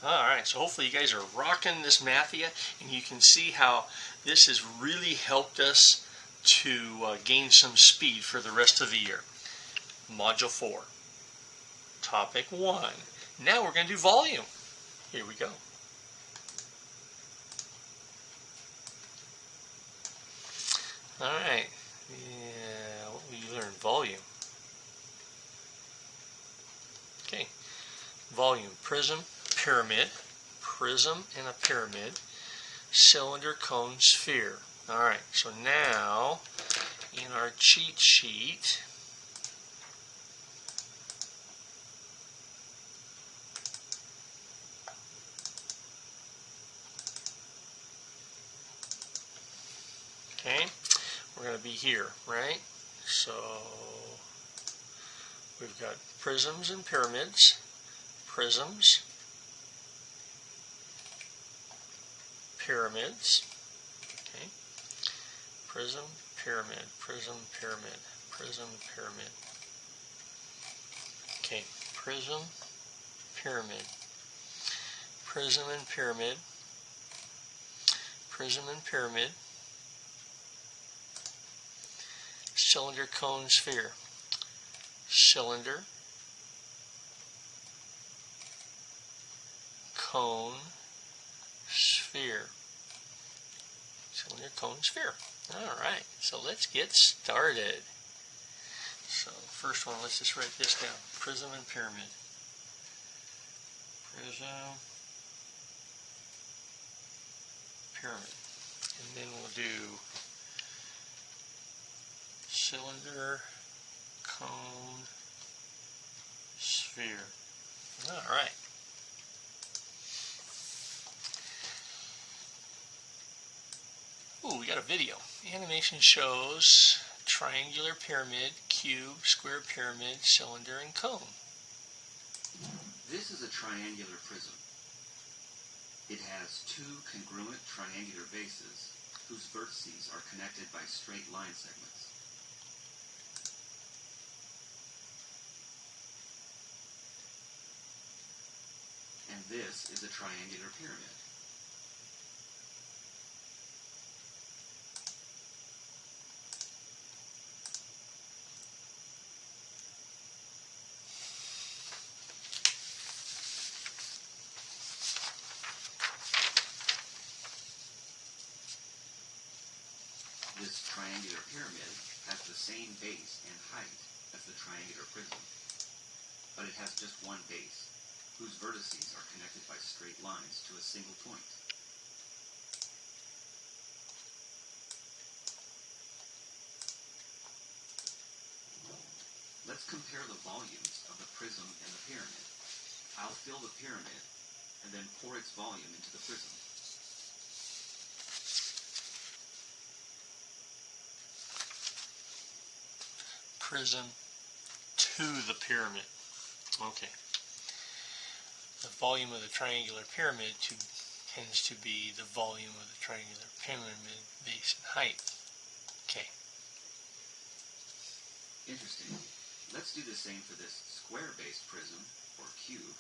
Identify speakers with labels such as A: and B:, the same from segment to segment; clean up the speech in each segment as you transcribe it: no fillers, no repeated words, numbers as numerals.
A: Alright, so hopefully you guys are rocking this Mathia, and you can see how this has really helped us to gain some speed for the rest of the year. Module 4, Topic 1. Now we're going to do volume. Here we go. Alright, yeah, what we learned? Volume. Okay, volume, prism, pyramid, prism and a pyramid, cylinder, cone, sphere. Alright, so now in our cheat sheet, okay, we're going to be here, right? So we've got prisms and pyramids, prisms, pyramids, okay, prism, pyramid, prism, pyramid, prism, pyramid, okay, prism, pyramid, prism and pyramid, prism and pyramid, cylinder, cone, sphere, cylinder, cone, sphere, cylinder, cone, sphere. Alright, so let's get started. So first one, let's just write this down. Prism and pyramid. Prism, pyramid. And then we'll do cylinder, cone, sphere. Alright. Ooh, we got a video. The animation shows triangular pyramid, cube, square pyramid, cylinder, and cone.
B: This is a triangular prism. It has two congruent triangular bases whose vertices are connected by straight line segments. And this is a triangular pyramid. This triangular pyramid has the same base and height as the triangular prism, but it has just one base, whose vertices are connected by straight lines to a single point. Let's compare the volumes of the prism and the pyramid. I'll fill the pyramid and then pour its volume into the prism.
A: Prism to the pyramid. Okay. The volume of the triangular pyramid tends to be the volume of the triangular pyramid base and height. Okay.
B: Interesting. Let's do the same for this square-based prism, or cube,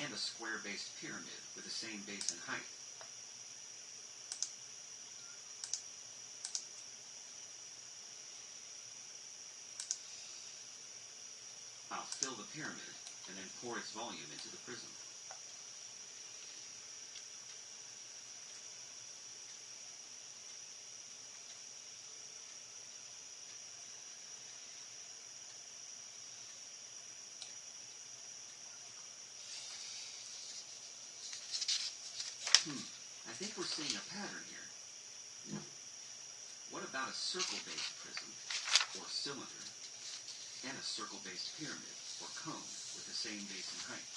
B: and a square-based pyramid with the same base and height. I'll fill the pyramid and then pour its volume into the prism. I think we're seeing a pattern here. What about a circle-based prism, or cylinder, and a circle-based pyramid, or cone, with the same base and height?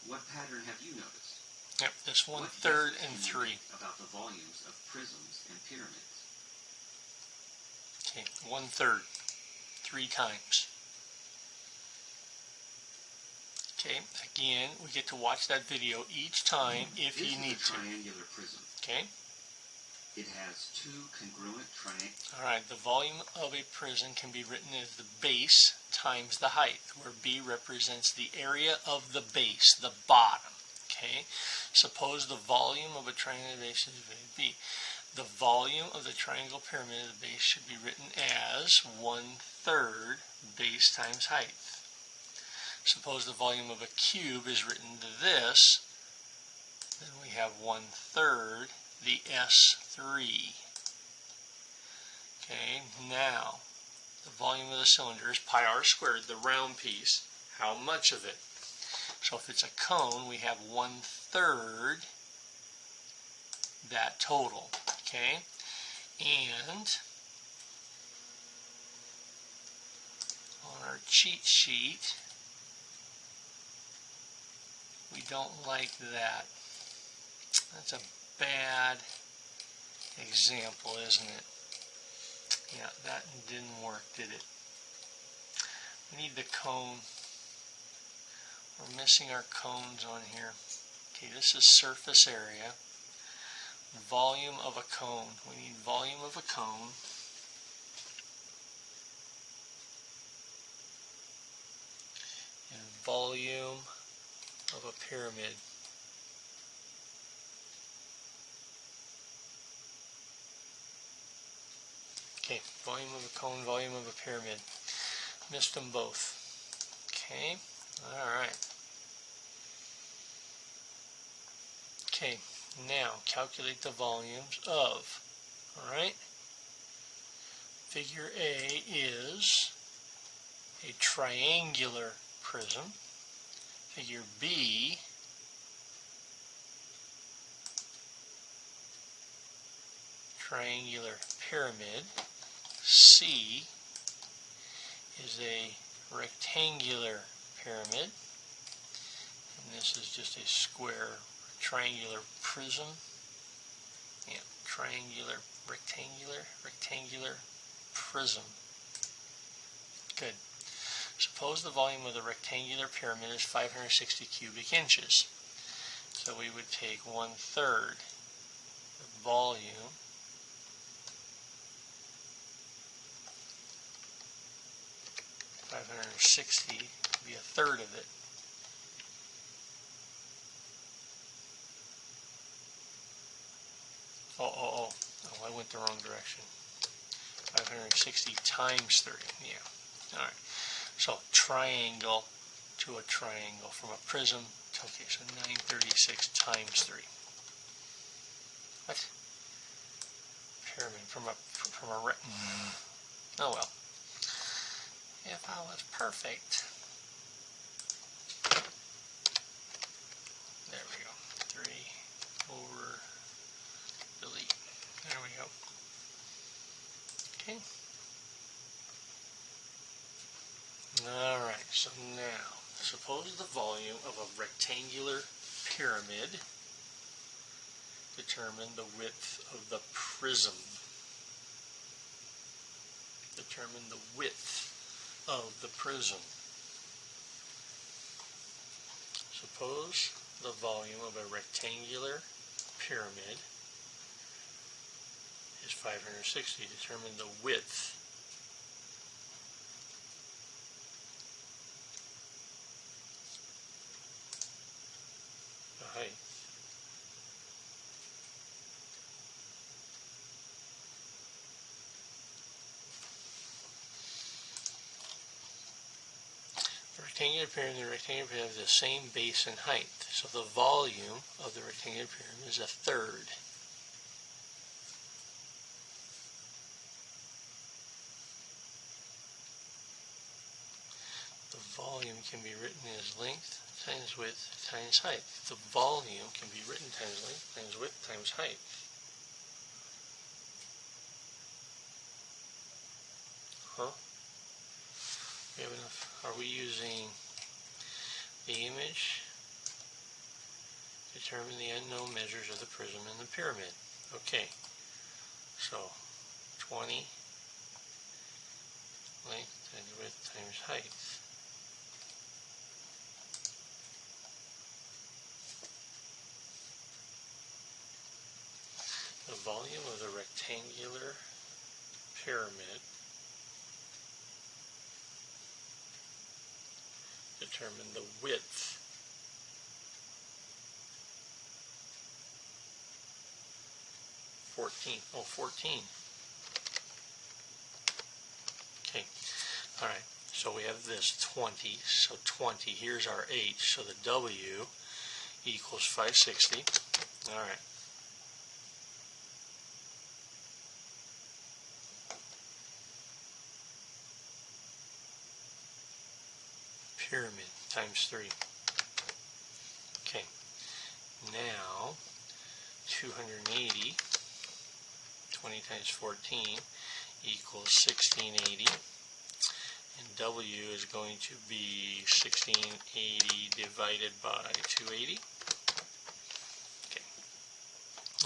B: What pattern have you noticed?
A: Yep, this one,
B: What
A: third,
B: guesses
A: and
B: can you
A: three.
B: make about the volumes of prisms and pyramids?
A: Okay, 1/3, 3 times. Okay, again, we get to watch that video each time if you need to.
B: This is a triangular prism.
A: Okay.
B: It has two congruent triangles.
A: Alright, the volume of a prism can be written as the base times the height, where B represents the area of the base, the bottom. Okay, suppose the volume of a triangular base is B. The volume of the triangle pyramid of the base should be written as 1/3 base times height. Suppose the volume of a cube is written to this, then we have 1/3 the S3. Okay, now the volume of the cylinder is pi r squared, the round piece. How much of it? So if it's a cone, we have 1/3 that total. Okay, and on our cheat sheet, we don't like that. That's a bad example, isn't it? Yeah, that didn't work, did it? We need the cone. We're missing our cones on here. Okay, this is surface area. Volume of a cone. We need volume of a cone. And volume of a pyramid. Okay, volume of a cone, volume of a pyramid. Missed them both. Okay, alright. Okay, now calculate the volumes of, alright? Figure A is a triangular prism. Figure B triangular pyramid. C is a rectangular pyramid, and this is just a square triangular prism. Yeah, triangular, rectangular prism. Good. Suppose the volume of the rectangular pyramid is 560 cubic inches. So we would take 1/3 the volume .560 would be 1/3 of it. Oh, I went the wrong direction. 560 times 3, yeah. Alright, so triangle to a triangle, from a prism to, okay, so 936 times 3. What? Pyramid, from a oh well. If I was perfect. There we go. 3 over delete. There we go. Okay. Alright, so now, suppose the volume of a rectangular pyramid determine the width of the prism. Determine the width of the prism. Suppose the volume of a rectangular pyramid is 560. Determine the width height. The rectangular pyramid and the rectangular pyramid have the same base and height. So the volume of the rectangular pyramid is 1/3. The volume can be written as length times width times height. The volume can be written times length times width times height. Huh? We have enough. Are we using the image? Determine the unknown measures of the prism and the pyramid. Okay. So 20 length times width times height. The volume of the rectangular pyramid determine the width Oh, 14. Okay, all right, so we have this 20, so 20, here's our H, so the W equals 560, all right. Pyramid times 3. Okay, now 280, 20 times 14 equals 1680, and W is going to be 1680 divided by 280. Okay,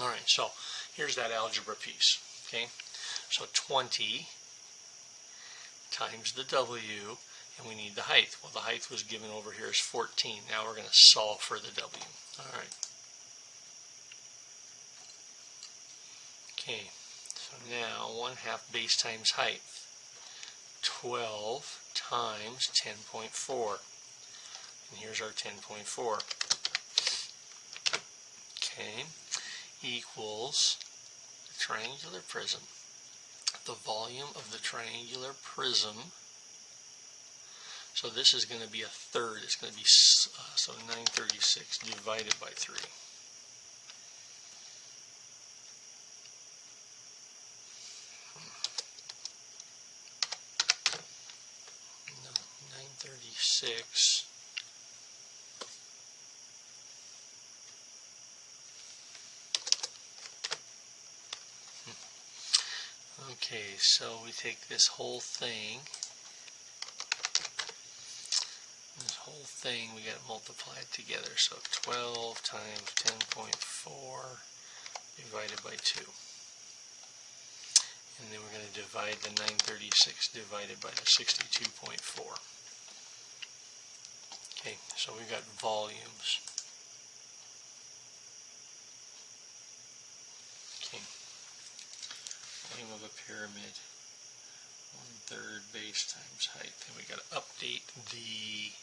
A: all right, so here's that algebra piece. Okay, so 20 times the W, and we need the height. Well, the height was given over here as 14. Now we're going to solve for the W. All right. Okay, so now 1/2 base times height. 12 times 10.4. And here's our 10.4. Okay, equals the triangular prism. The volume of the triangular prism. So this is going to be a third. It's going to be so 936 divided by 3. No, 936. Okay, so we take this whole thing. We got to multiply it together. So 12 times 10.4 divided by 2. And then we're going to divide the 936 divided by the 62.4. Okay, so we've got volumes. Okay, volume of a pyramid, 1/3 base times height. Then we got to update the